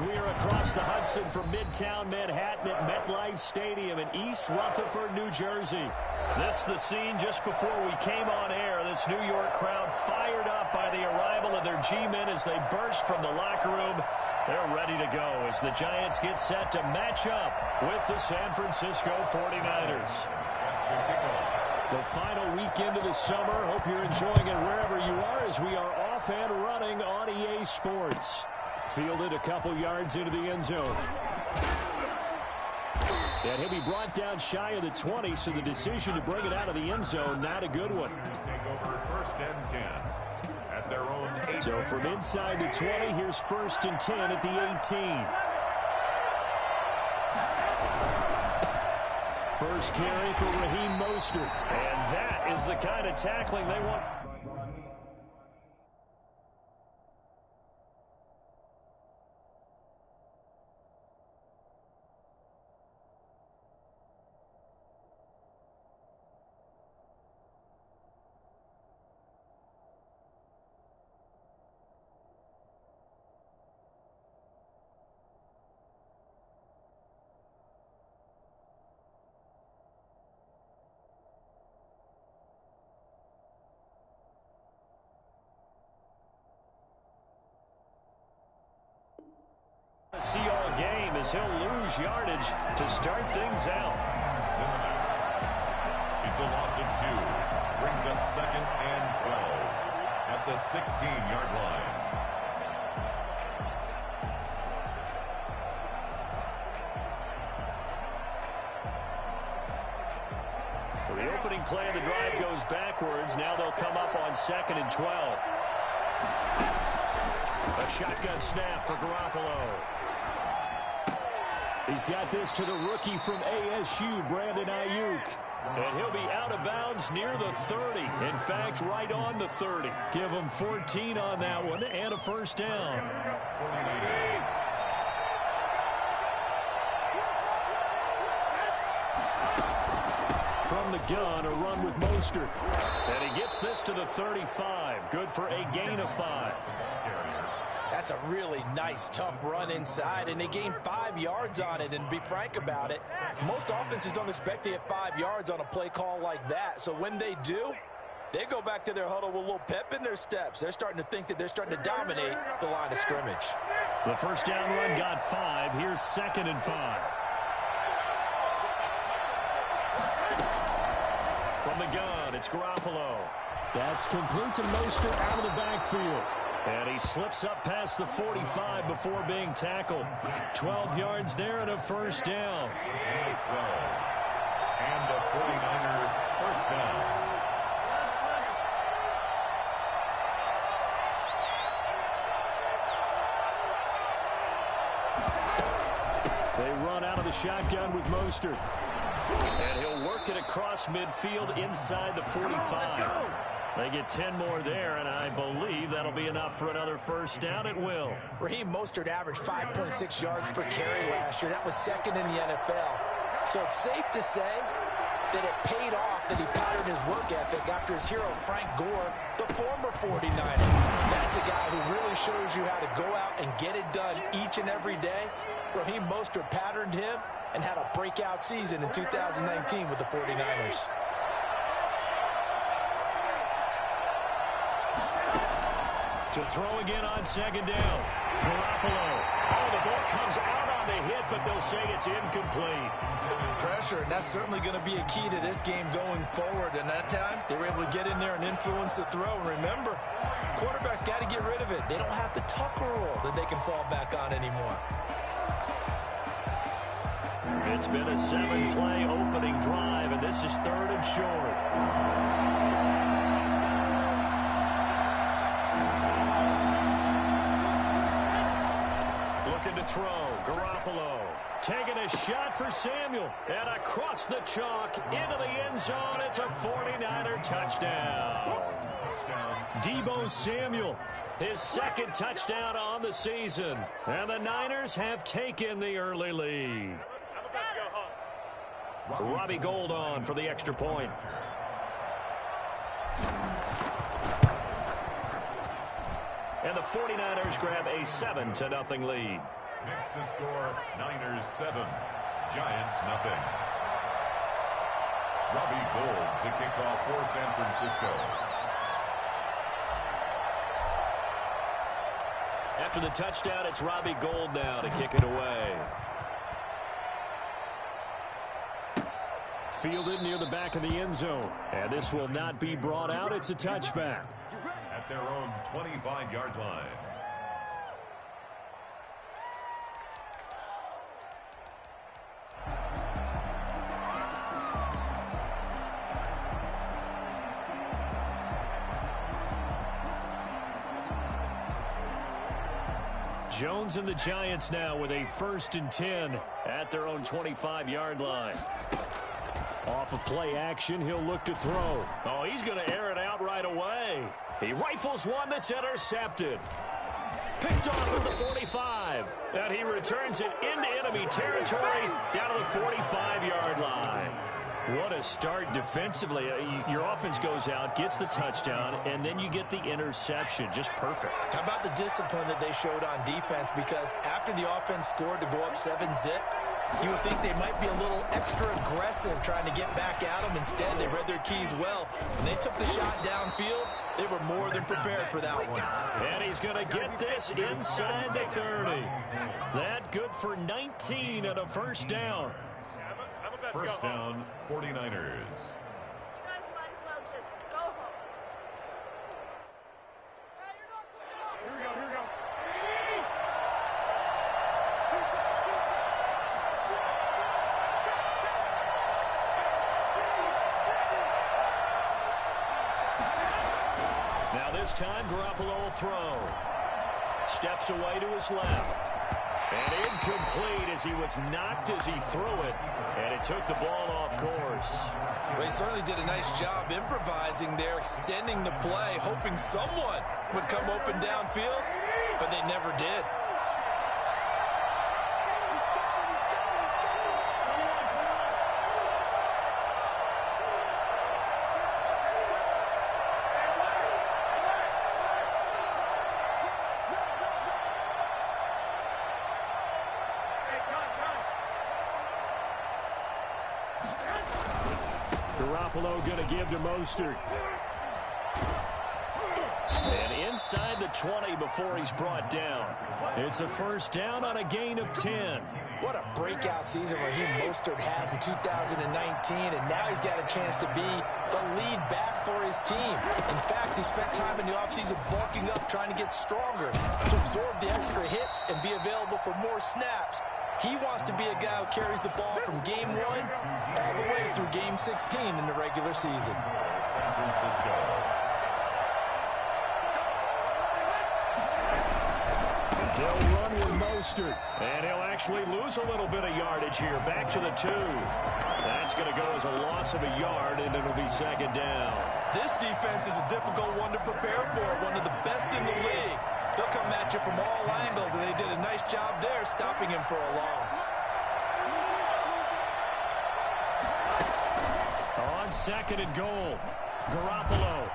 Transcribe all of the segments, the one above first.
We are across the Hudson from Midtown Manhattan at MetLife Stadium in East Rutherford, New Jersey. This is the scene just before we came on air. This New York crowd fired up by the arrival of their G-men as they burst from the locker room. They're ready to go as the Giants get set to match up with the San Francisco 49ers. The final weekend of the summer. Hope you're enjoying it wherever you are as we are off and running on EA Sports. Fielded a couple yards into the end zone. And he'll be brought down shy of the 20, so the decision to bring it out of the end zone, not a good one. Take over 1st and 10 at their own 8. So from inside the 20, here's 1st and 10 at the 18. First carry for Raheem Mostert. And that is the kind of tackling they want. See all game as he'll lose yardage to start things out. It's a loss of 2. Brings up 2nd and 12 at the 16-yard line. So the opening play of the drive goes backwards. Now they'll come up on 2nd and 12. A shotgun snap for Garoppolo. He's got this to the rookie from ASU, Brandon Ayuk. And he'll be out of bounds near the 30. In fact, right on the 30. Give him 14 on that one and a first down. From the gun, a run with Mostert. And he gets this to the 35. Good for a gain of 5. That's a really nice, tough run inside, and they gained 5 yards on it. And to be frank about it, most offenses don't expect to get 5 yards on a play call like that. So when they do, they go back to their huddle with a little pep in their steps. They're starting to think that they're starting to dominate the line of scrimmage. The first down run got 5. Here's 2nd and 5. From the gun, it's Garoppolo. That's complete to Mostert out of the backfield. And he slips up past the 45 before being tackled. 12 yards there and a first down. And a 49er first down. They run out of the shotgun with Mostert. And he'll work it across midfield inside the 45. They get 10 more there, and I believe that'll be enough for another first down. It will. Raheem Mostert averaged 5.6 yards per carry last year. That was 2nd in the NFL. So it's safe to say that it paid off that he patterned his work ethic after his hero, Frank Gore, the former 49er. That's a guy who really shows you how to go out and get it done each and every day. Raheem Mostert patterned him and had a breakout season in 2019 with the 49ers. To throw again on 2nd down. Garoppolo. Oh, the ball comes out on the hit, but they'll say it's incomplete. Pressure, and that's certainly going to be a key to this game going forward. And that time, they were able to get in there and influence the throw. And remember, quarterbacks got to get rid of it. They don't have the Tucker rule that they can fall back on anymore. It's been a 7-play opening drive, and this is 3rd and short. Looking to throw. Garoppolo taking a shot for Samuel. And across the chalk into the end zone. It's a 49er touchdown. Deebo Samuel, his 2nd touchdown on the season. And the Niners have taken the early lead. Robbie Gould on for the extra point. And the 49ers grab a 7-0 lead. Makes the score Niners 7, Giants nothing. Robbie Gould to kick off for San Francisco. After the touchdown, it's Robbie Gould now to kick it away. Fielded near the back of the end zone. And this will not be brought out. It's a touchback. At their own 25-yard line. Jones and the Giants now with a 1st and 10 at their own 25-yard line. Off of play action, he'll look to throw. Oh, he's going to air it out right away. He rifles one that's intercepted. Picked off at the 45. And he returns it into enemy territory down to the 45-yard line. What a start defensively. Your offense goes out, gets the touchdown, and then you get the interception. Just perfect. How about the discipline that they showed on defense? Because after the offense scored to go up 7-zip, you would think they might be a little extra aggressive trying to get back at them. Instead, they read their keys well. When they took the shot downfield, they were more than prepared for that one. And he's going to get this inside the 30. That good for 19 and a 1st down. First down, 49ers. You guys might as well just go home. Here we go. Now this time, Garoppolo will throw. Steps away to his left. And incomplete as he was knocked as he threw it. And it took the ball off course. Well, he certainly did a nice job improvising there, extending the play, hoping someone would come open downfield, but they never did. Garoppolo going to give to Mostert. And inside the 20 before he's brought down. It's a 1st down on a gain of 10. What a breakout season Raheem Mostert had in 2019, and now he's got a chance to be the lead back for his team. In fact, he spent time in the offseason bulking up, trying to get stronger, to absorb the extra hits and be available for more snaps. He wants to be a guy who carries the ball from game 1 all the way through game 16 in the regular season. San Francisco. They'll run with Mostert. And he'll actually lose a little bit of yardage here. Back to the 2. That's going to go as a loss of a yard, and it'll be 2nd down. This defense is a difficult one to prepare for, one of the best in the league. They'll come at you from all angles, and they did a nice job there stopping him for a loss. On 2nd and goal, Garoppolo.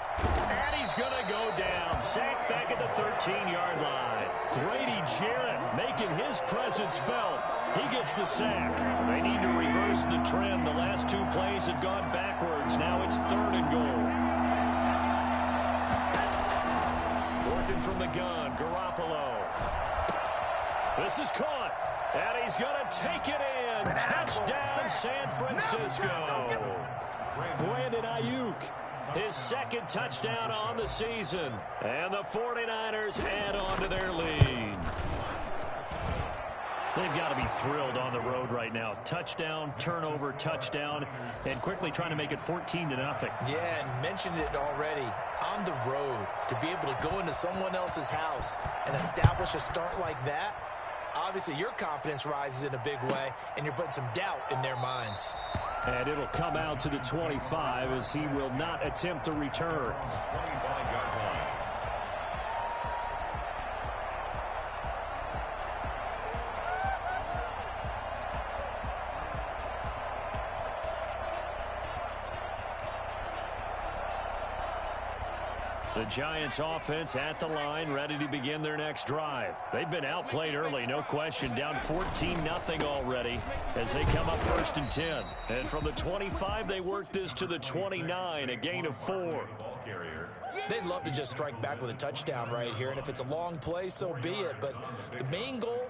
And he's going to go down. Sacked back at the 13-yard line. Grady Jarrett making his presence felt. He gets the sack. They need to reverse the trend. The last 2 plays have gone backwards. Now it's 3rd and goal. Working from the gun, Garoppolo. This is caught. And he's going to take it in. Touchdown, San Francisco. Brandon Ayuk, his 2nd touchdown on the season. And the 49ers add on to their lead. They've got to be thrilled on the road right now. Touchdown, turnover, touchdown, and quickly trying to make it 14-0. Yeah, and mentioned it already. On the road, to be able to go into someone else's house and establish a start like that, obviously your confidence rises in a big way, and you're putting some doubt in their minds. And it'll come out to the 25 as he will not attempt to return. 25-yard line. The Giants offense at the line, ready to begin their next drive. They've been outplayed early, no question. Down 14-0 already as they come up 1st and 10. And from the 25, they work this to the 29, a gain of 4. They'd love to just strike back with a touchdown right here, and if it's a long play, so be it. But the main goal,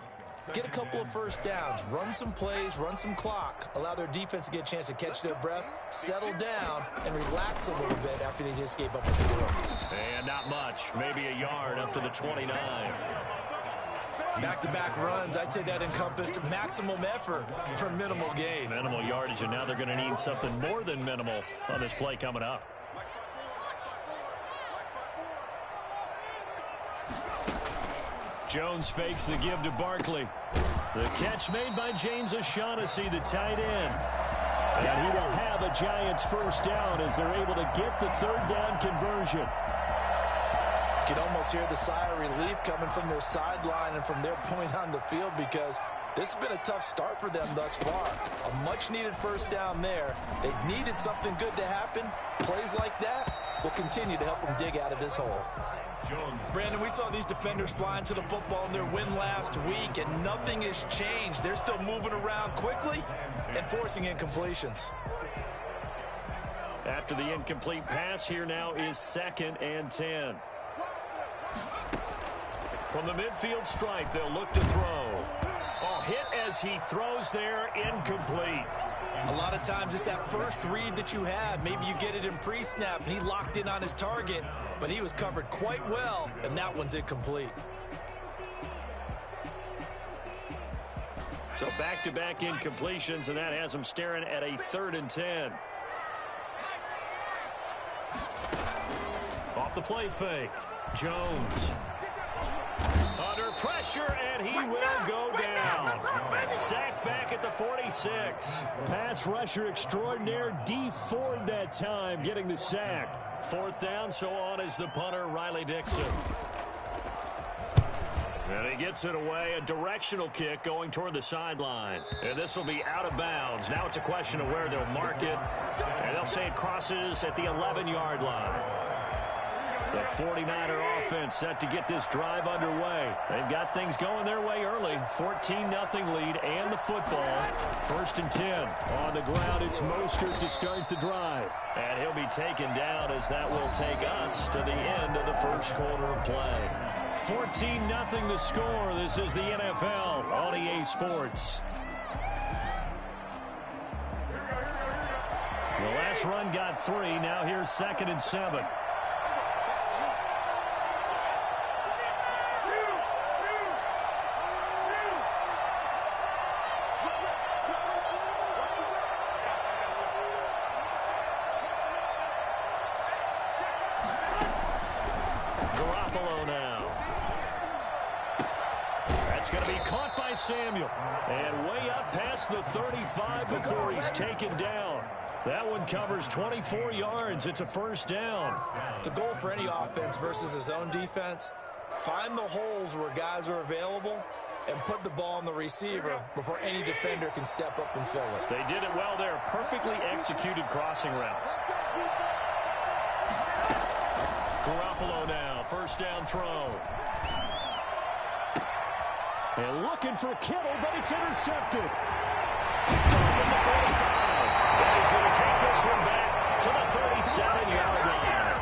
get a couple of first downs, run some plays, run some clock, allow their defense to get a chance to catch their breath, settle down, and relax a little bit after they just gave up a score. And not much, maybe a yard up to the 29. Back-to-back runs, I'd say that encompassed maximum effort for minimal gain. Minimal yardage, and now they're going to need something more than minimal on this play coming up. Jones fakes the give to Barkley. The catch made by James O'Shaughnessy, the tight end. And he will have a Giants first down as they're able to get the 3rd down conversion. You can almost hear the sigh of relief coming from their sideline and from their point on the field, because this has been a tough start for them thus far. A much-needed first down there. They've needed something good to happen. Plays like that will continue to help them dig out of this hole. Brandon, we saw these defenders fly into the football in their win last week, and nothing has changed. They're still moving around quickly and forcing incompletions. After the incomplete pass, here now is 2nd and 10. From the midfield stripe, they'll look to throw. Hit as he throws there, incomplete. A lot of times it's that first read that you have. Maybe you get it in pre-snap, and he locked in on his target, but he was covered quite well, and that one's incomplete. So back-to-back incompletions, and that has him staring at a 3rd and 10. Off the play fake, Jones. Under pressure, and he will go down. Sacked back at the 46. Pass rusher extraordinaire, D Ford that time, getting the sack. 4th down, so on is the punter, Riley Dixon. And he gets it away, a directional kick going toward the sideline. And this will be out of bounds. Now it's a question of where they'll mark it. And they'll say it crosses at the 11-yard line. The 49er offense set to get this drive underway. They've got things going their way early. 14-0 lead and the football. 1st and 10. On the ground, it's Mostert to start the drive. And he'll be taken down as that will take us to the end of the first quarter of play. 14-0 the score. This is the NFL on EA Sports. The last run got 3. Now here's 2nd and 7. Samuel, and way up past the 35 before he's taken down. That one covers 24 yards. It's a first down. The goal for any offense versus his own defense, find the holes where guys are available and put the ball on the receiver before any defender can step up and fill it. They did it well there. Perfectly executed crossing route. Garoppolo now, first down throw. And looking for Kittle, but it's intercepted. Picked off at the 45. And he's going to take this one back to the 37-yard line.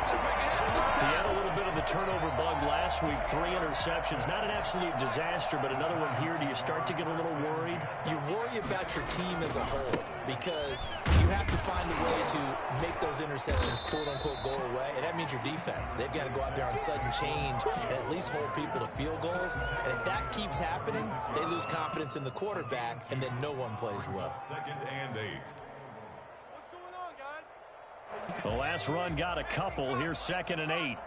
He had a little bit of the turnover bug last week. 3 interceptions. Not an absolute disaster, but another one here. Do you start to get a little worried? You worry about your team as a whole because you have to find a way to make those interceptions quote-unquote go away, and that means your defense. They've got to go out there on sudden change and at least hold people to field goals, and if that keeps happening, they lose confidence in the quarterback, and then no one plays well. 2nd and 8. What's going on, guys? The last run got a couple. Here's 2nd and 8.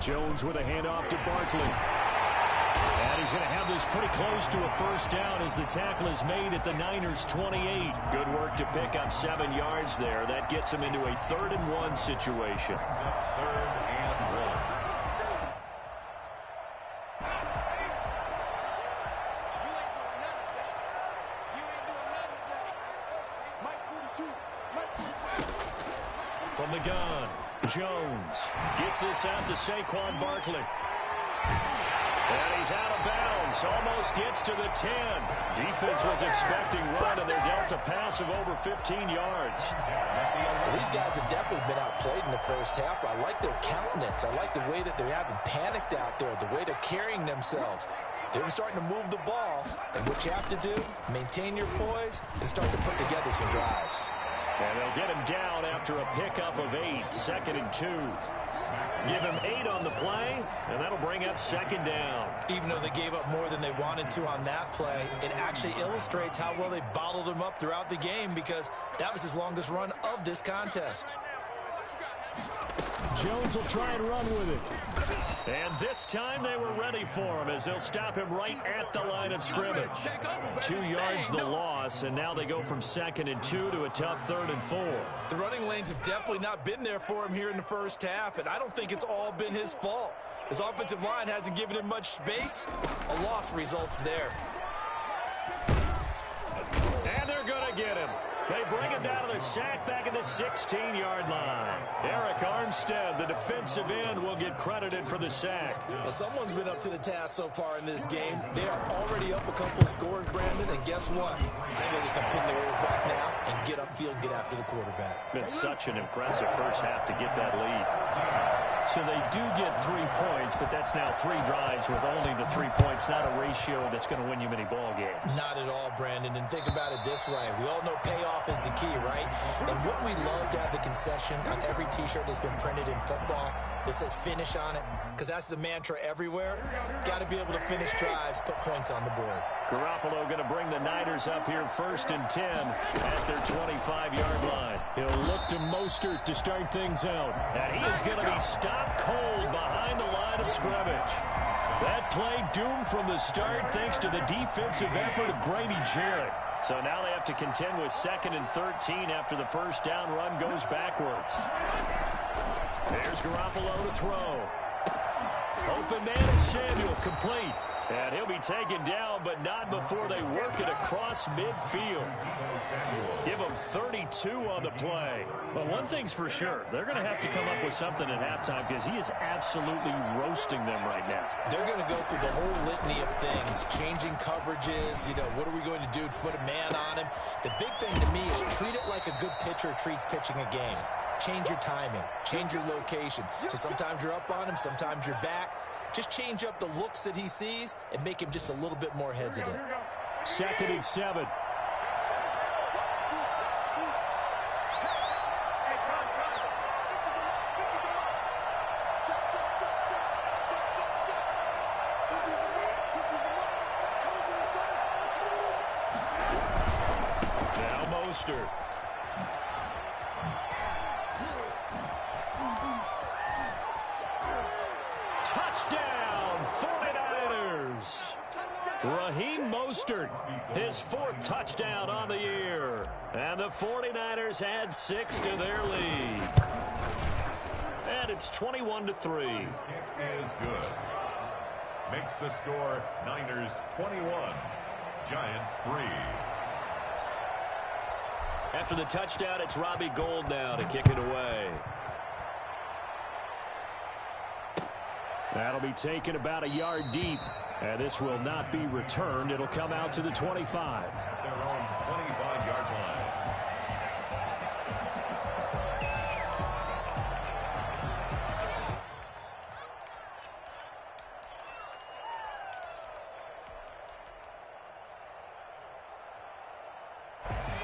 Jones with a handoff to Barkley. And he's going to have this pretty close to a first down as the tackle is made at the Niners' 28. Good work to pick up 7 yards there. That gets him into a 3rd and 1 situation. 3rd and 1. From the gun, Jones gets this out to Saquon Barkley. And he's out of bounds. Almost gets to the 10. Defense was expecting run, and they're dealt a pass of over 15 yards. Well, these guys have definitely been outplayed in the first half. I like their countenance. I like the way that they haven't panicked out there, the way they're carrying themselves. They're starting to move the ball, and what you have to do, maintain your poise and start to put together some drives. And they'll get him down after a pickup of 8, 2nd and 2. Give him 8 on the play, and that'll bring up 2nd down. Even though they gave up more than they wanted to on that play, it actually illustrates how well they bottled him up throughout the game, because that was his longest run of this contest. Jones will try and run with it. And this time they were ready for him as they'll stop him right at the line of scrimmage. 2 yards the loss, and now they go from 2nd and 2 to a tough 3rd and 4. The running lanes have definitely not been there for him here in the first half, and I don't think it's all been his fault. His offensive line hasn't given him much space. A loss results there. And they're going to get him. They bring him down to the sack back at the 16-yard line. Eric Armstead, the defensive end, will get credited for the sack. Well, someone's been up to the task so far in this game. They are already up a couple of scores, Brandon, and guess what? I think they're just going to pin their ears back now and get upfield and get after the quarterback. Been such an impressive first half to get that lead. So they do get 3 points, but that's now 3 drives with only the 3 points, not a ratio that's going to win you many ball games. Not at all, Brandon, and think about it this way. We all know payoff is the key, right? And wouldn't we love to have the concession on every T-shirt that's been printed in football that says finish on it? Because that's the mantra everywhere. Got to be able to finish drives, put points on the board. Garoppolo going to bring the Niners up here 1st and 10 at their 25-yard line. He'll look to Mostert to start things out. And he is going to be stopped cold behind the line of scrimmage. That play doomed from the start thanks to the defensive effort of Grady Jarrett. So now they have to contend with 2nd and 13 after the first down run goes backwards. There's Garoppolo to throw. Open man is Samuel, complete. And he'll be taken down, but not before they work it across midfield. Give him 32 on the play. Well, one thing's for sure. They're going to have to come up with something at halftime because he is absolutely roasting them right now. They're going to go through the whole litany of things, changing coverages, what are we going to do to put a man on him? The big thing to me is treat it like a good pitcher treats pitching a game. Change your timing, change your location. So sometimes you're up on him, sometimes you're back. Just change up the looks that he sees and make him just a little bit more hesitant. 2nd and 7. Now Mostert. Touchdown, 49ers. Raheem Mostert, his 4th touchdown on the year. And the 49ers add 6 to their lead. And it's 21-3. Is good. Makes the score Niners 21, Giants 3. After the touchdown, it's Robbie Gould now to kick it away. That'll be taken about a yard deep. And this will not be returned. It'll come out to the 25. Their own 25-yard line.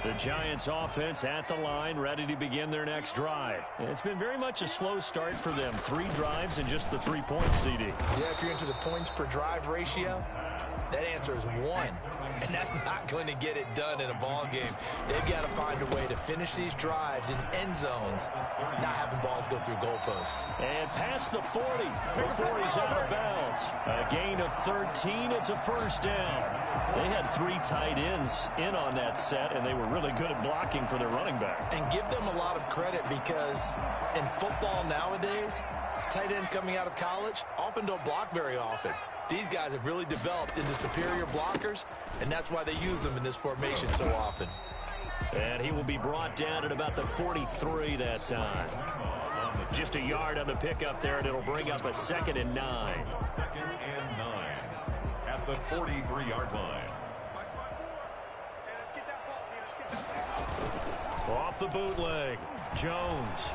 The Giants offense at the line, ready to begin their next drive. It's been very much a slow start for them. 3 drives and just the 3 points, CD. Yeah, if you're into the points per drive ratio, that answer is 1. And that's not going to get it done in a ball game. They've got to find a way to finish these drives in end zones, not having balls go through goalposts. And past the 40 before he's out of bounds. A gain of 13. It's a first down. They had 3 tight ends in on that set, and they were really good at blocking for their running back. And give them a lot of credit because in football nowadays, tight ends coming out of college often don't block very often. These guys have really developed into superior blockers, and that's why they use them in this formation so often. And he will be brought down at about the 43 that time. Just a yard on the pickup there, and it'll bring up a 2nd and 9. 2nd and 9 at the 43-yard line. Off the bootleg, Jones.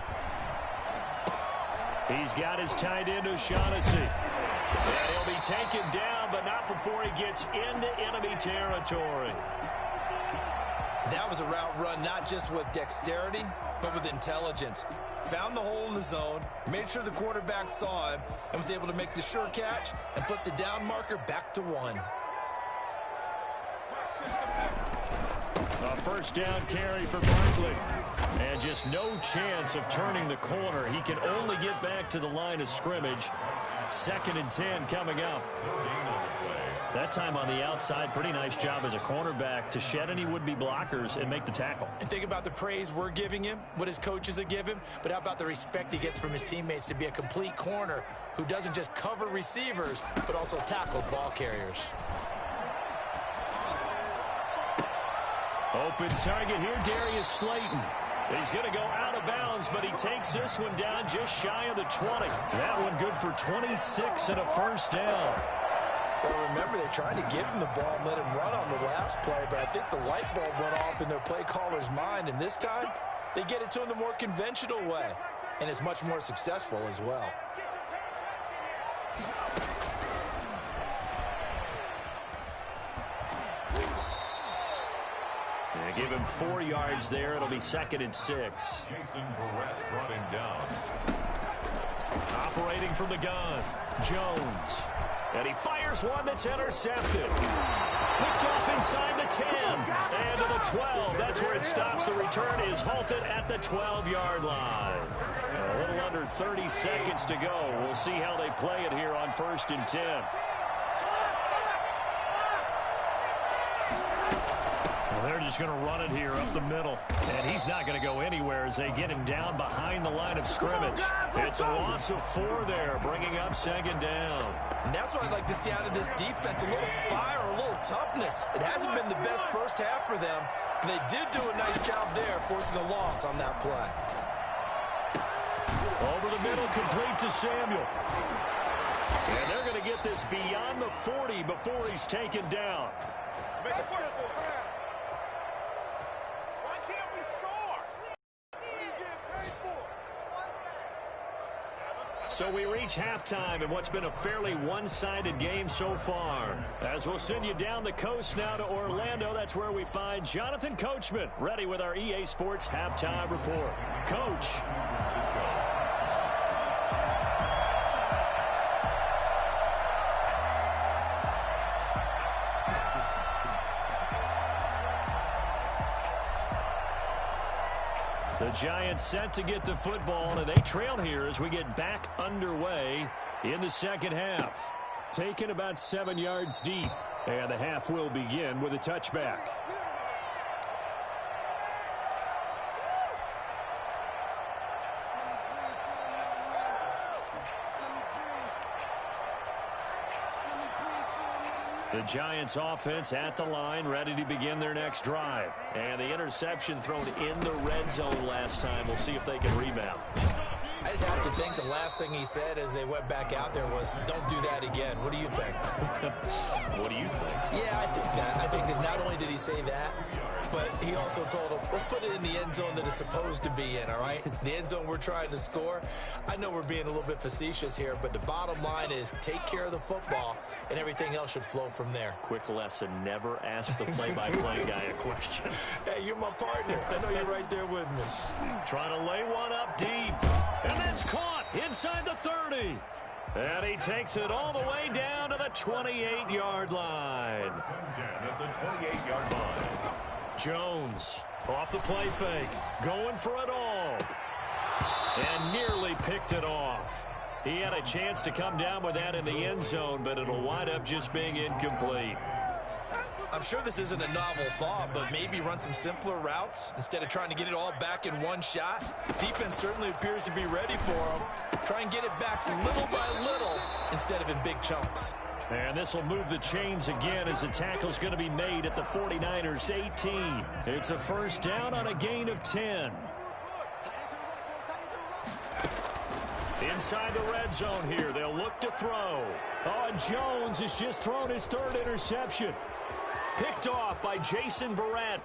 He's got his tight end, O'Shaughnessy. And he'll be taken down, but not before he gets into enemy territory. That was a route run not just with dexterity, but with intelligence. Found the hole in the zone, made sure the quarterback saw him, and was able to make the sure catch and flip the down marker back to 1. A first down carry for Barkley. And just no chance of turning the corner. He can only get back to the line of scrimmage. 2nd and 10 coming up. That time on the outside, pretty nice job as a cornerback to shed any would-be blockers and make the tackle. And think about the praise we're giving him, what his coaches have given him, but how about the respect he gets from his teammates to be a complete corner who doesn't just cover receivers, but also tackles ball carriers. Open target here, Darius Slayton. He's going to go out of bounds, but he takes this one down just shy of the 20. That one good for 26 and a first down. Well, remember, they tried to give him the ball and let him run on the last play, but I think the light bulb went off in their play caller's mind, and this time they get it to him the more conventional way, and it's much more successful as well. They give him 4 yards there. It'll be 2nd and 6. Jason Barrett brought him down. Operating from the gun, Jones. And he fires one that's intercepted. Picked off inside the 10. And to the 12. That's where it stops. The return is halted at the 12-yard line. A little under 30 seconds to go. We'll see how they play it here on 1st and 10. They're just going to run it here up the middle. And he's not going to go anywhere as they get him down behind the line of scrimmage. It's a loss of 4 there, bringing up 2nd down. And that's what I'd like to see out of this defense, a little fire, a little toughness. It hasn't been the best first half for them, but they did do a nice job there, forcing a loss on that play. Over the middle, complete to Samuel. And they're going to get this beyond the 40 before he's taken down. Why can't we score? So we reach halftime in what's been a fairly one-sided game so far. As we'll send you down the coast now to Orlando, that's where we find Jonathan Coachman, ready with our EA Sports Halftime Report. Coach. The Giants set to get the football, and they trail here as we get back underway in the second half. Taken about 7 yards deep, and the half will begin with a touchback. The Giants offense at the line, ready to begin their next drive. And the interception thrown in the red zone last time. We'll see if they can rebound. I just have to think the last thing he said as they went back out there was, don't do that again. What do you think? What do you think? Yeah, I think that. I think that not only did he say that, but he also told him, let's put it in the end zone that it's supposed to be in, all right? The end zone we're trying to score. I know we're being a little bit facetious here, but the bottom line is take care of the football, and everything else should flow from there. Quick lesson, never ask the play-by-play guy a question. Hey, you're my partner. I know you're right there with me. Trying to lay one up deep. And that's caught inside the 30. And he takes it all the way down to the 28-yard line. At the 28-yard line. Jones off the play fake, going for it all. And nearly picked it off. He had a chance to come down with that in the end zone, but it'll wind up just being incomplete. I'm sure this isn't a novel thought, but maybe run some simpler routes instead of trying to get it all back in one shot. Defense certainly appears to be ready for him. Try and get it back little by little instead of in big chunks. And this will move the chains again as the tackle's going to be made at the 49ers 18. It's a first down on a gain of 10. Inside the red zone here, they'll look to throw. Oh, and Jones has just thrown his third interception. Picked off by Jason Verrett.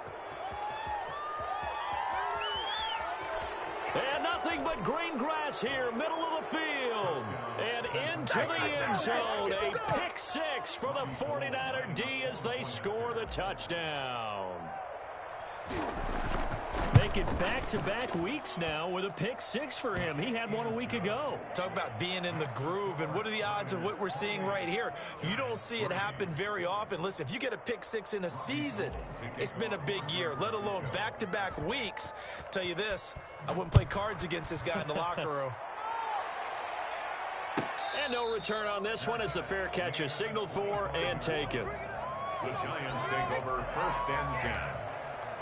And nothing but green grass here, middle of the field. And into the end zone. A pick six for the 49er D as they score the touchdown. Make it back-to-back weeks now with a pick six for him. He had one a week ago. Talk about being in the groove, and what are the odds of what we're seeing right here? You don't see it happen very often. Listen, if you get a pick six in a season, it's been a big year, let alone back-to-back weeks. Tell you this, I wouldn't play cards against this guy in the locker room. And no return on this one as the fair catch is signaled for and taken. The Giants take over first and 10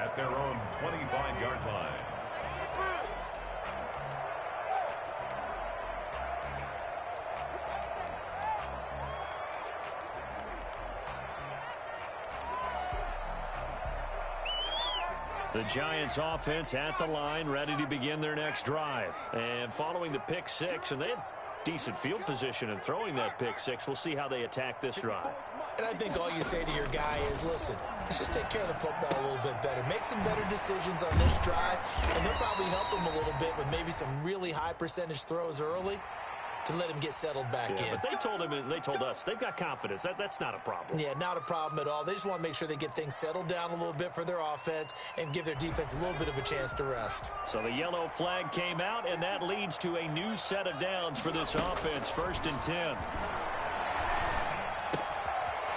at their own 25-yard line. The Giants offense at the line, ready to begin their next drive. And following the pick six, and they had decent field position in throwing that pick six. We'll see how they attack this drive. And I think all you say to your guy is, listen, let's just take care of the football a little bit better. Make some better decisions on this drive, and they'll probably help him a little bit with maybe some really high percentage throws early to let him get settled back in. But they told him, and they told us, they've got confidence. That's not a problem. Yeah, not a problem at all. They just want to make sure they get things settled down a little bit for their offense and give their defense a little bit of a chance to rest. So the yellow flag came out, and that leads to a new set of downs for this offense, first and 10.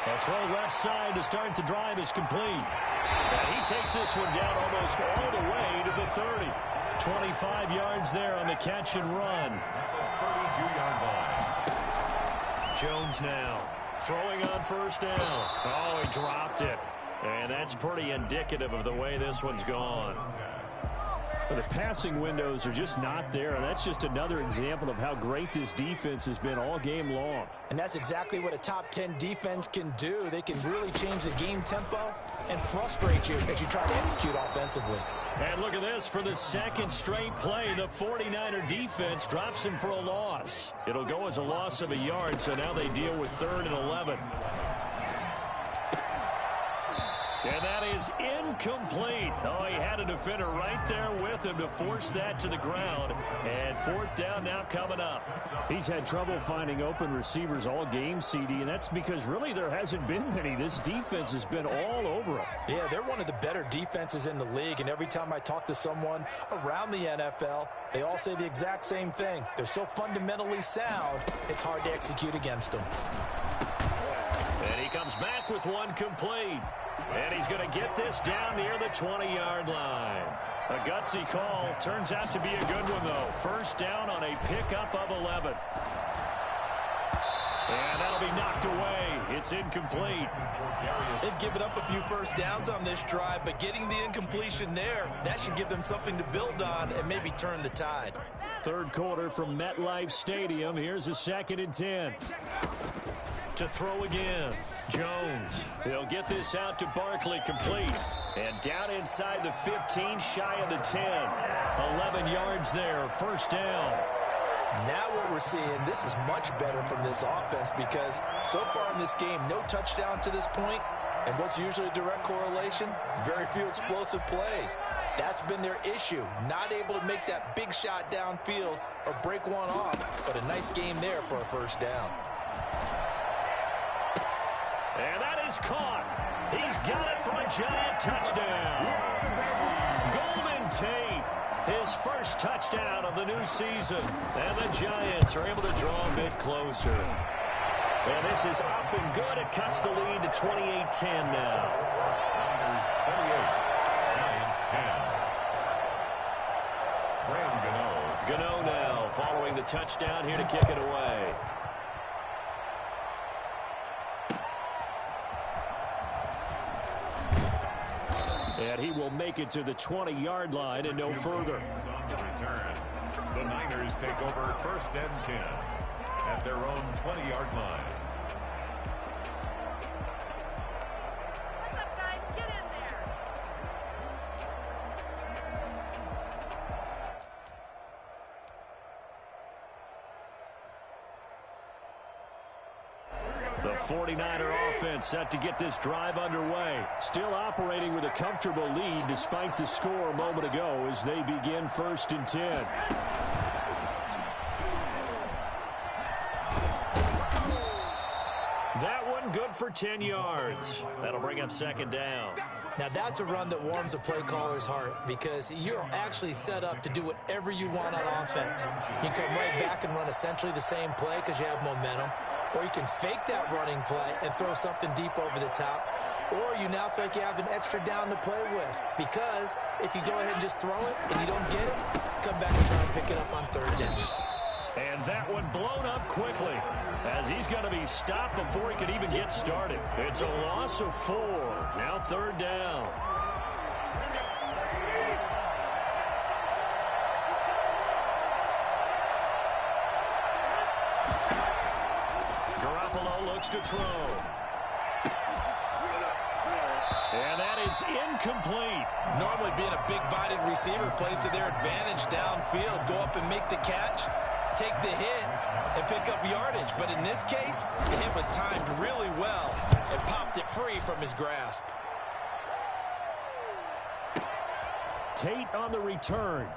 A throw left side to start the drive is complete. And he takes this one down almost all the way to the 30. 25 yards there on the catch and run. At the 32-yard line. Jones now throwing on first down. Oh, he dropped it. And that's pretty indicative of the way this one's gone. The passing windows are just not there, and that's just another example of how great this defense has been all game long. And that's exactly what a top 10 defense can do. They can really change the game tempo and frustrate you as you try to execute offensively. And look at this. For the second straight play, the 49er defense drops him for a loss. It'll go as a loss of a yard, so now they deal with 3rd and 11. And that is incomplete. Oh, he had a defender right there with him to force that to the ground. And 4th down now coming up. He's had trouble finding open receivers all game, CD, and that's because really there hasn't been many. This defense has been all over him. Yeah, they're one of the better defenses in the league, and every time I talk to someone around the NFL, they all say the exact same thing. They're so fundamentally sound, it's hard to execute against them. And he comes back with one complete. And he's going to get this down near the 20-yard line. A gutsy call. Turns out to be a good one, though. First down on a pickup of 11. And that'll be knocked away. It's incomplete. They've given up a few first downs on this drive, but getting the incompletion there, that should give them something to build on and maybe turn the tide. Third quarter from MetLife Stadium. Here's a 2nd and 10. To throw again. Jones. He'll get this out to Barkley, complete. And down inside the 15, shy of the 10. 11 yards there, first down. Now what we're seeing, this is much better from this offense because so far in this game, no touchdown to this point. And what's usually a direct correlation? Very few explosive plays. That's been their issue. Not able to make that big shot downfield or break one off. But a nice game there for a first down. And that is caught. He's got it for a Giant touchdown. Golden Tate, his first touchdown of the new season. And the Giants are able to draw a bit closer. And this is up and good. It cuts the lead to 28-10 now. Niners 28, Giants 10. Graham Gano. Gano now following the touchdown here to kick it away. And he will make it to the 20-yard line and no further. On the return, the Niners take over first and 10 at their own 20-yard line. 49er offense set to get this drive underway. Still operating with a comfortable lead despite the score a moment ago as they begin 1st and 10. That one good for 10 yards. That'll bring up 2nd down. Now, that's a run that warms a play caller's heart because you're actually set up to do whatever you want on offense. You can come right back and run essentially the same play because you have momentum, or you can fake that running play and throw something deep over the top, or you now feel like you have an extra down to play with because if you go ahead and just throw it and you don't get it, come back and try and pick it up on 3rd down. And that one blown up quickly as he's going to be stopped before he could even get started. It's a loss of 4. Now 3rd down. Garoppolo looks to throw. And that is incomplete. Normally being a big-bodied receiver plays to their advantage downfield. Go up and make the catch, take the hit, and pick up yardage. But in this case, the hit was timed really well and popped it free from his grasp. Tate on the return.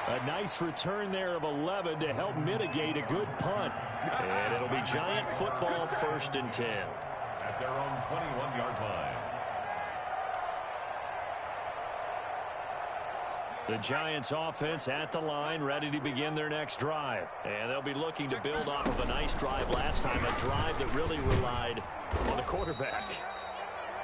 A nice return there of 11 to help mitigate a good punt. And it'll be Giant football 1st and 10. At their own 21-yard line. The Giants offense at the line, ready to begin their next drive. And they'll be looking to build off of a nice drive last time, a drive that really relied on the quarterback.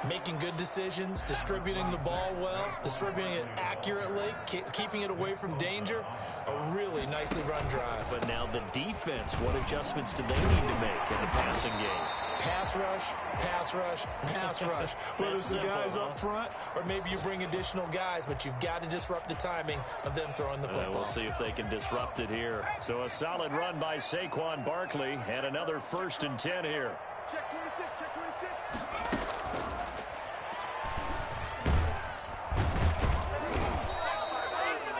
Making good decisions, distributing the ball well, distributing it accurately, keeping it away from danger. A really nicely run drive. But now the defense, what adjustments do they need to make in the passing game? Pass rush, pass rush, pass rush. Whether it's the guys up front or maybe you bring additional guys, but you've got to disrupt the timing of them throwing the football. We'll see if they can disrupt it here. So a solid run by Saquon Barkley and another 1st and 10 here. Check 26, check 26.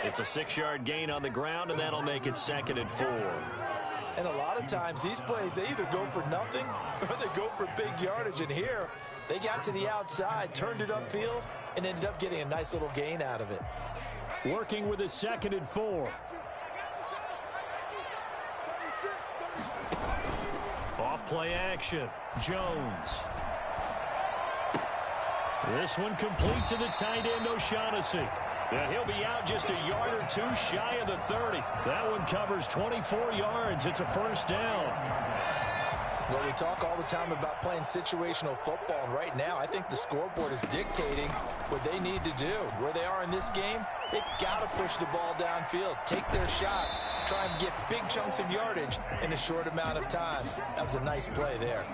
It's a 6-yard gain on the ground, and that'll make it 2nd and 4. And a lot of times these plays, they either go for nothing or they go for big yardage. And here, they got to the outside, turned it upfield, and ended up getting a nice little gain out of it. Working with a 2nd and 4. Off play action. Jones. This one complete to the tight end, O'Shaughnessy. And he'll be out just a yard or 2 shy of the 30. That one covers 24 yards. It's a 1st down. Well, we talk all the time about playing situational football, and right now I think the scoreboard is dictating what they need to do. Where they are in this game, they've got to push the ball downfield, take their shots, try and get big chunks of yardage in a short amount of time. That was a nice play there.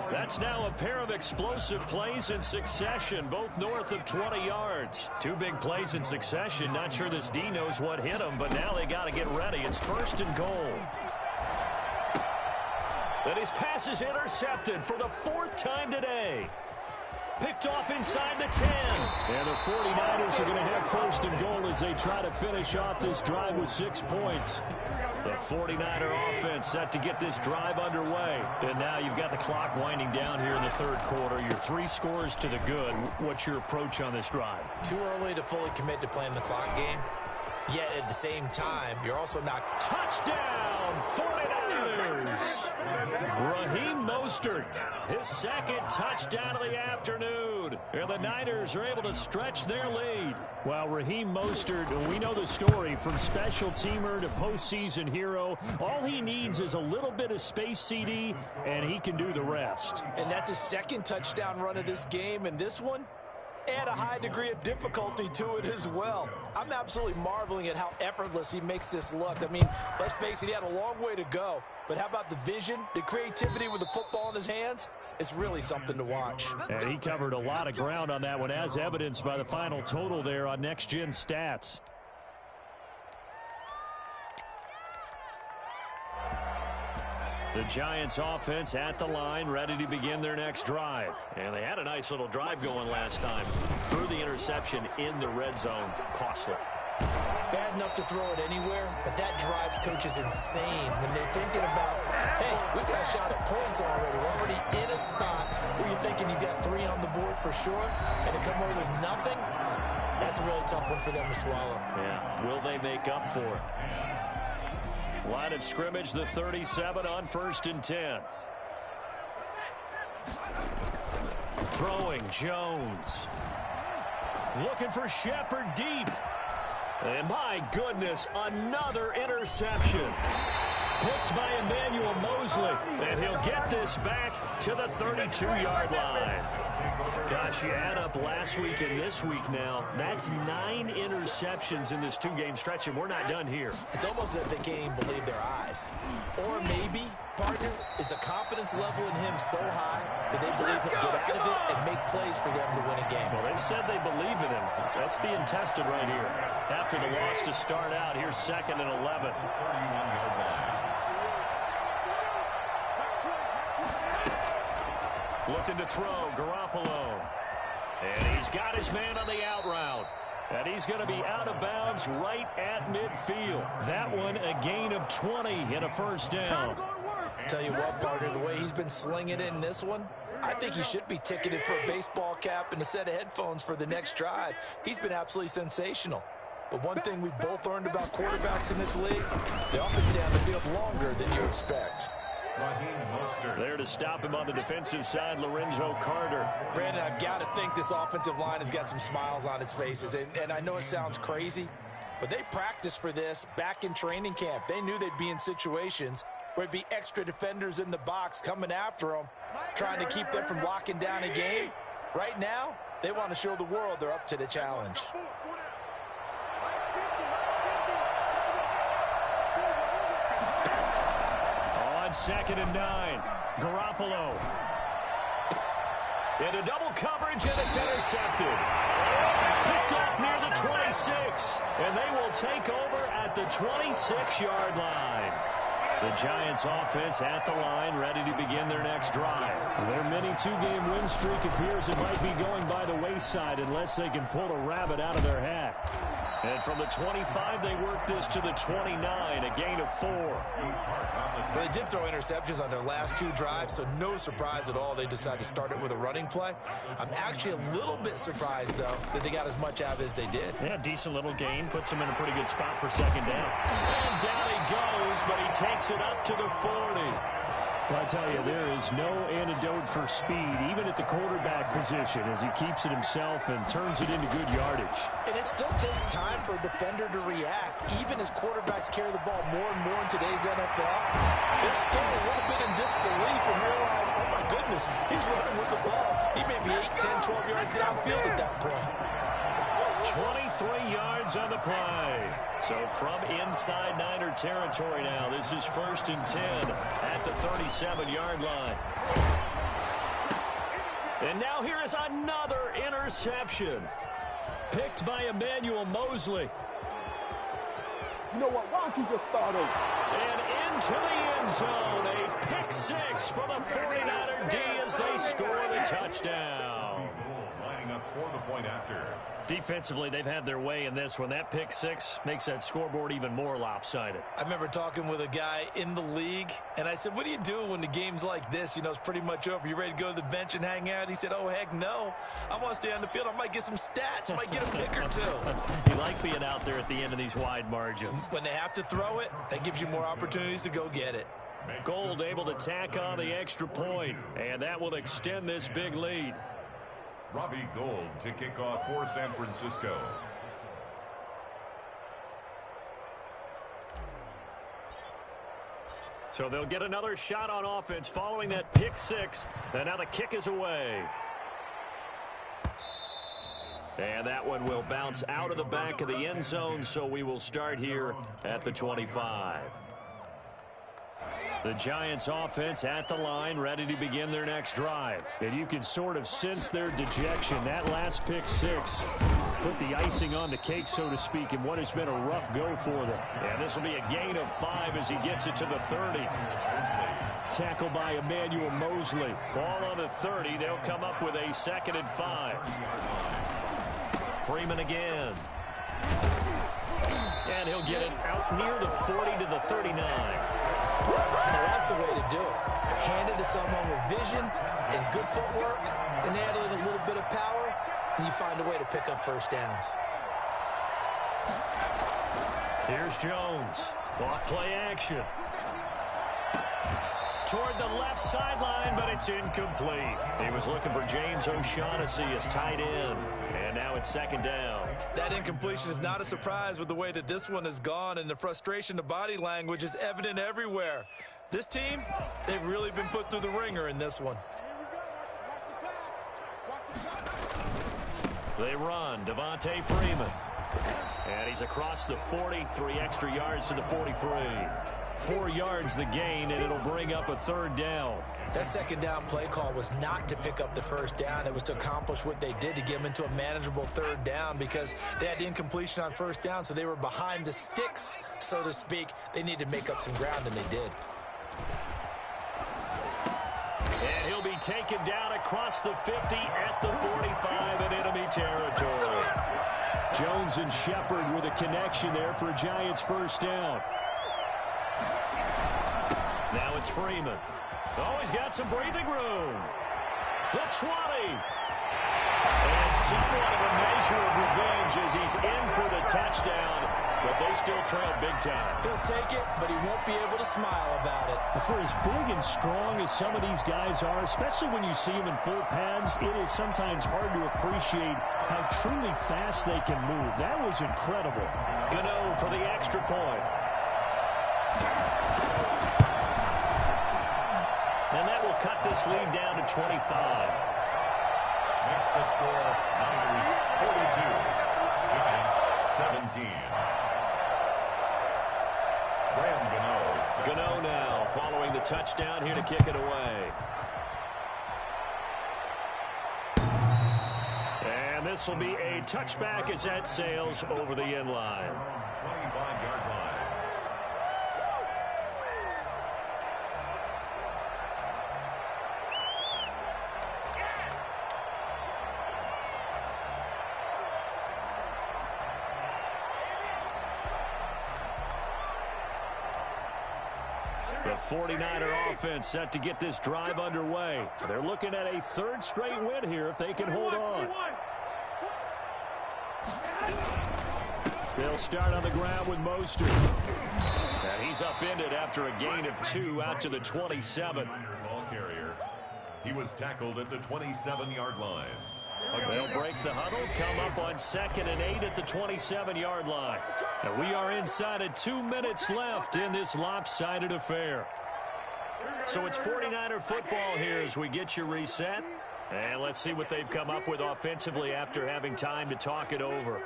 That's now a pair of explosive plays in succession, both north of 20 yards. 2 big plays in succession. Not sure this D knows what hit them, but now they got to get ready. It's 1st and goal. And his pass is intercepted for the 4th time today. Picked off inside the 10. And the 49ers are going to have 1st and goal as they try to finish off this drive with 6 points. The 49er offense set to get this drive underway. And now you've got the clock winding down here in the 3rd quarter. Your 3 scores to the good. What's your approach on this drive? Too early to fully commit to playing the clock game. Yet at the same time, you're also not. Touchdown, 49ers! Raheem Mostert, his 2nd touchdown of the afternoon. And the Niners are able to stretch their lead. Well, Raheem Mostert, we know the story, from special teamer to postseason hero. All he needs is a little bit of space, CD, and he can do the rest. And that's his 2nd touchdown run of this game, and this one, add a high degree of difficulty to it as well. I'm absolutely marveling at how effortless he makes this look. I mean, let's face it, he had a long way to go. But how about the vision, the creativity with the football in his hands? It's really something to watch. And he covered a lot of ground on that one, as evidenced by the final total there on Next Gen Stats. The Giants offense at the line, ready to begin their next drive. And they had a nice little drive going last time. Threw the interception in the red zone. Costly. Bad enough to throw it anywhere, but that drives coaches insane when they're thinking about Hey, we got a shot at points already. We're already in a spot where you're thinking you got 3 on the board for sure, and to come away with nothing, that's a really tough one for them to swallow. Yeah, will they make up for it? Line of scrimmage, the 37 on 1st and 10. Throwing, Jones. Looking for Shepard deep. And my goodness, another interception. Picked by Emmanuel Mosley. And he'll get this back to the 32-yard line. Gosh, you add up last week and this week now. That's 9 interceptions in this 2-game stretch, and we're not done here. It's almost as if they can't even believe their eyes. Or maybe, partner, is the confidence level in him so high that they believe he'll get out of it and make plays for them to win a game. Well, they've said they believe in him. That's being tested right here. After the loss to start out, here's 2nd and 11. Looking to throw, Garoppolo. And he's got his man on the out route. And he's going to be out of bounds right at midfield. That one, a gain of 20 and a first down. Tell you what, partner, the way he's been slinging it in this one, I think he should be ticketed for a baseball cap and a set of headphones for the next drive. He's been absolutely sensational. But one thing we've both learned about quarterbacks in this league, they often stay on the field longer than you expect. There to stop him on the defensive side, Lorenzo Carter. Brandon, I've got to think this offensive line has got some smiles on its faces. And I know it sounds crazy, but they practiced for this back in training camp. They knew they'd be in situations where it'd be extra defenders in the box coming after them, trying to keep them from locking down a game. Right now, they want to show the world they're up to the challenge. On 2nd and 9, Garoppolo. Into double coverage, and it's intercepted. Picked off near the 26, and they will take over at the 26-yard line. The Giants offense at the line, ready to begin their next drive. Their mini 2-game win streak appears it might be going by the wayside unless they can pull a rabbit out of their hat. And from the 25, they work this to the 29, a gain of 4. Well, they did throw interceptions on their last 2 drives, so no surprise at all they decided to start it with a running play. I'm actually a little bit surprised, though, that they got as much out of it as they did. Yeah, decent little gain. Puts them in a pretty good spot for 2nd down. And down he goes, but he takes it up to the 40. Well, I tell you, there is no antidote for speed, even at the quarterback position, as he keeps it himself and turns it into good yardage. And it still takes time for a defender to react. Even as quarterbacks carry the ball more and more in today's NFL, they're still a little bit in disbelief and realize, oh my goodness, he's running with the ball. He may be 8, 10, 12 yards downfield at that point. 23 yards on the play. So from inside Niner territory now, this is 1st and 10 at the 37-yard line. And now here is another interception. Picked by Emmanuel Mosley. You know what? Why don't you just start over? And into the end zone. A pick 6 for the 49er D as they score the touchdown. Lining up for the point after. Defensively, they've had their way in this one. That pick 6 makes that scoreboard even more lopsided. I remember talking with a guy in the league, and I said, what do you do when the game's like this? You know, it's pretty much over. You ready to go to the bench and hang out? He said, oh, heck no. I want to stay on the field. I might get some stats. I might get a pick or 2. You like being out there at the end of these wide margins. When they have to throw it, that gives you more opportunities to go get it. Gold able to tack on the extra point, and that will extend this big lead. Robbie Gould to kick off for San Francisco. So they'll get another shot on offense following that pick 6. And now the kick is away. And that one will bounce out of the back of the end zone, so we will start here at the 25. The Giants offense at the line, ready to begin their next drive. And you can sort of sense their dejection. That last pick 6 put the icing on the cake, so to speak, in what has been a rough go for them. And this will be a gain of 5 as he gets it to the 30. Tackle by Emmanuel Mosley. Ball on the 30. They'll come up with a 2nd and 5. Freeman again. And he'll get it out near the 40 to the 39. Now, that's the way to do it. Hand it to someone with vision and good footwork, and add in a little bit of power, and you find a way to pick up first downs. Here's Jones. Off play action. Toward the left sideline, but it's incomplete. He was looking for James O'Shaughnessy as tight end, and now it's second down. That incompletion is not a surprise with the way that this one has gone, and the frustration, the body language is evident everywhere. This team, they've really been put through the ringer in this one. They run. Devontae Freeman. And he's across the 40, 3 extra yards to the 43. 4 yards the gain, and it'll bring up a third down. That second down play call was not to pick up the first down. It was to accomplish what they did to get them into a manageable third down because they had incompletion on first down, so they were behind the sticks, so to speak. They needed to make up some ground, and they did. And he'll be taken down across the 50 at the 45 in enemy territory. Jones and Shepard with a connection there for Giants first down. Now it's Freeman. Oh, he's got some breathing room. The 20. And somewhat of a measure of revenge as he's in for the touchdown, but they still trail big time. He'll take it, but he won't be able to smile about it. For as big and strong as some of these guys are, especially when you see them in full pads, it is sometimes hard to appreciate how truly fast they can move. That was incredible. Gano for the extra point. And that will cut this lead down to 25. Makes the score Niners 42, Giants 17. Graham Gano now following the touchdown here to kick it away. And this will be a touchback as that sails over the end line. 25-yard line. The 49er offense set to get this drive underway. They're looking at a third straight win here if they can hold on. They'll start on the ground with Mostert. And he's upended after a gain of 2 out to the 27. Ball carrier. He was tackled at the 27-yard line. They'll break the huddle, come up on 2nd and 8 at the 27-yard line. And we are inside of 2 minutes left in this lopsided affair. So it's 49er football here as we get you reset. And let's see what they've come up with offensively after having time to talk it over.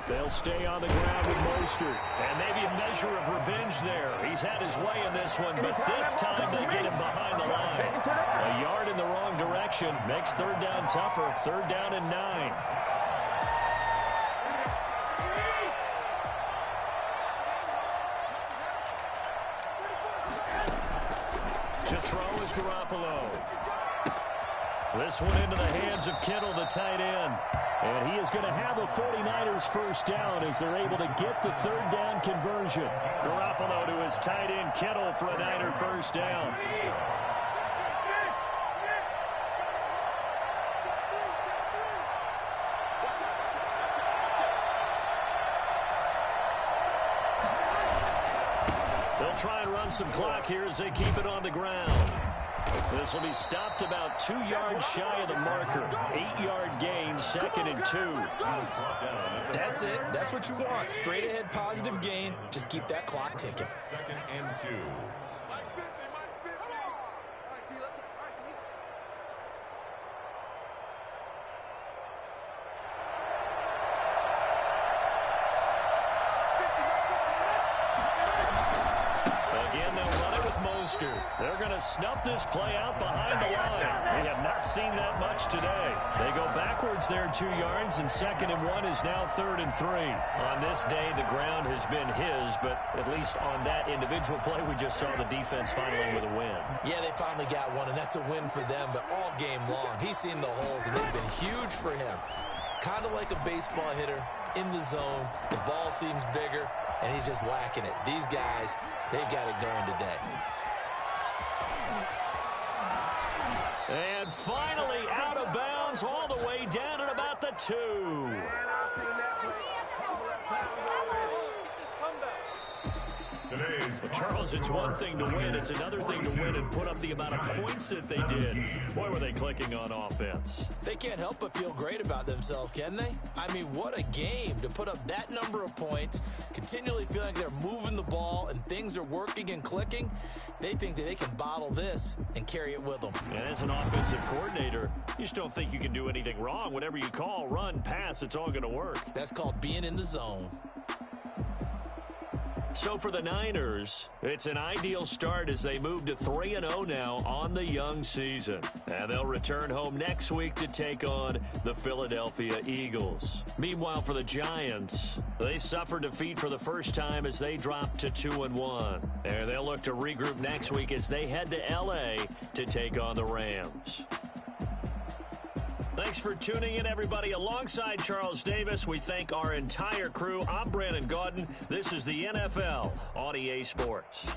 They'll stay on the ground with Mostert. And maybe a measure of revenge there. He's had his way in this one, but this time they get him behind the line. A yard in the wrong direction makes third down tougher. Third down and 9. To throw is Garoppolo. This one into the hands of Kittle, the tight end. And he is going to have a 49ers first down as they're able to get the third down conversion. Garoppolo to his tight end, Kittle, for a Niner first down. They'll try and run some clock here as they keep it on the ground. This will be stopped about 2 yards shy of the marker. 8-yard gain, 2nd and 2. That's it. That's what you want. Straight ahead, positive gain. Just keep that clock ticking. 2nd and 2. They're going to snuff this play out behind the line. We have not seen that much today. They go backwards there 2 yards, and 2nd and 1 is now 3rd and 3. On this day, the ground has been his, but at least on that individual play, we just saw the defense finally with a win. Yeah, they finally got one, and that's a win for them, but all game long, he's seen the holes, and they've been huge for him. Kind of like a baseball hitter in the zone. The ball seems bigger. and he's just whacking it. These guys, they've got it going today. And finally out of bounds all the way down at about the 2. Well, Charles, it's one thing to win. It's another thing to win and put up the amount of points that they did. Boy, were they clicking on offense. They can't help but feel great about themselves, can they? I mean, what a game to put up that number of points, continually feeling like they're moving the ball and things are working and clicking. They think that they can bottle this and carry it with them. And as an offensive coordinator, you just don't think you can do anything wrong. Whatever you call, run, pass, it's all going to work. That's called being in the zone. So for the Niners, it's an ideal start as they move to 3-0 now on the young season. And they'll return home next week to take on the Philadelphia Eagles. Meanwhile, for the Giants, they suffered defeat for the first time as they dropped to 2-1. And they'll look to regroup next week as they head to L.A. to take on the Rams. Thanks for tuning in, everybody. Alongside Charles Davis, we thank our entire crew. I'm Brandon Gaudin. This is the NFL on EA Sports.